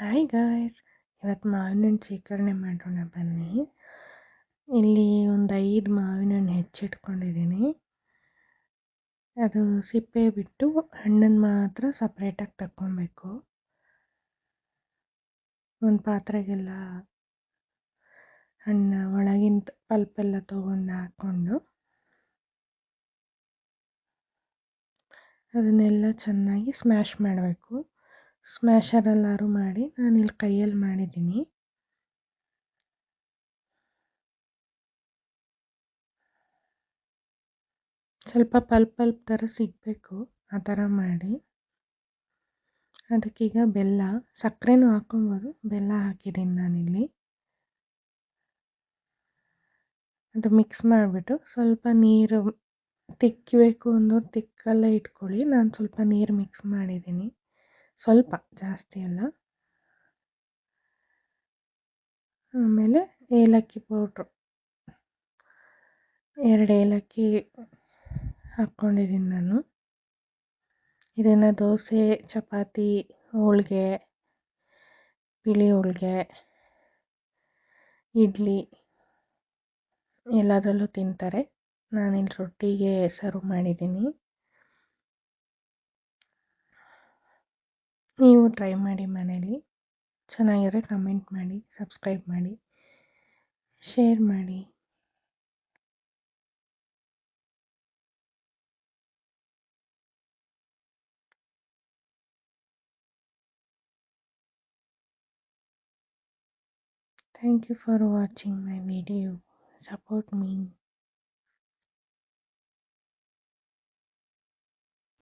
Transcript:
Hi guys, ಇವತ್ತು ಮಾವಿನ ಹಣ್ಣು ಶೇಖರಣೆ ಮಾಡೋಣ ಬನ್ನಿ. ಇಲ್ಲಿ ಒಂದು 5 ಮಾವಿನ ಹಣ್ಣು ಹೆಚ್ಚಿಟ್ಕೊಂಡಿದ್ದೀನಿ. ಅದು ಸಿಪ್ಪೆ ಬಿಟ್ಟು ಹಣ್ಣನ್ನು ಮಾತ್ರ ಸಪ್ರೇಟಾಗಿ ತಗೊಬೇಕು. ಒಂದು ಪಾತ್ರೆಗೆಲ್ಲ ಹಣ್ಣು ಒಳಗಿನ ಪಲ್ಪೆಲ್ಲ ತೊಗೊಂಡು ಹಾಕ್ಕೊಂಡು ಅದನ್ನೆಲ್ಲ ಚೆನ್ನಾಗಿ ಸ್ಮ್ಯಾಶ್ ಮಾಡಬೇಕು. ಸ್ಮ್ಯಾಶರಲ್ಲಾರು ಮಾಡಿ, ನಾನಿಲ್ಲಿ ಕೈಯಲ್ಲಿ ಮಾಡಿದ್ದೀನಿ. ಸ್ವಲ್ಪ ಪಲ್ಪ್ ಥರ ಸಿಗಬೇಕು, ಆ ಥರ ಮಾಡಿ. ಅದಕ್ಕೀಗ ಸಕ್ಕರೆನೂ ಹಾಕೊಬೋದು, ಬೆಲ್ಲ ಹಾಕಿದ್ದೀನಿ ನಾನಿಲ್ಲಿ. ಅದು ಮಿಕ್ಸ್ ಮಾಡಿಬಿಟ್ಟು ಸ್ವಲ್ಪ ನೀರು ತಿಕ್ಕಬೇಕು ಅನ್ನೋರು ತಿಕ್ಕಲ್ಲೇ ಇಟ್ಕೊಳ್ಳಿ. ನಾನು ಸ್ವಲ್ಪ ನೀರು ಮಿಕ್ಸ್ ಮಾಡಿದ್ದೀನಿ, ಸ್ವಲ್ಪ, ಜಾಸ್ತಿ ಅಲ್ಲ. ಆಮೇಲೆ ಏಲಕ್ಕಿ ಪೌಡ್ರು 2 ಏಲಕ್ಕಿ ಹಾಕ್ಕೊಂಡಿದ್ದೀನಿ ನಾನು. ಇದನ್ನು ದೋಸೆ, ಚಪಾತಿ, ಹೋಳಿಗೆ, ಬಿಳಿ ಹೋಳಿಗೆ, ಇಡ್ಲಿ ಎಲ್ಲದರಲ್ಲೂ ತಿಂತಾರೆ. ನಾನಿಲ್ಲಿ ರೊಟ್ಟಿಗೆ ಸರ್ವ್ ಮಾಡಿದ್ದೀನಿ. ನೀವು ಟ್ರೈ ಮಾಡಿ ಮನೇಲಿ. ಚೆನ್ನಾಗಿದ್ರೆ ಕಮೆಂಟ್ ಮಾಡಿ, ಸಬ್ಸ್ಕ್ರೈಬ್ ಮಾಡಿ, ಶೇರ್ ಮಾಡಿ. Thank you for watching my video. Support me.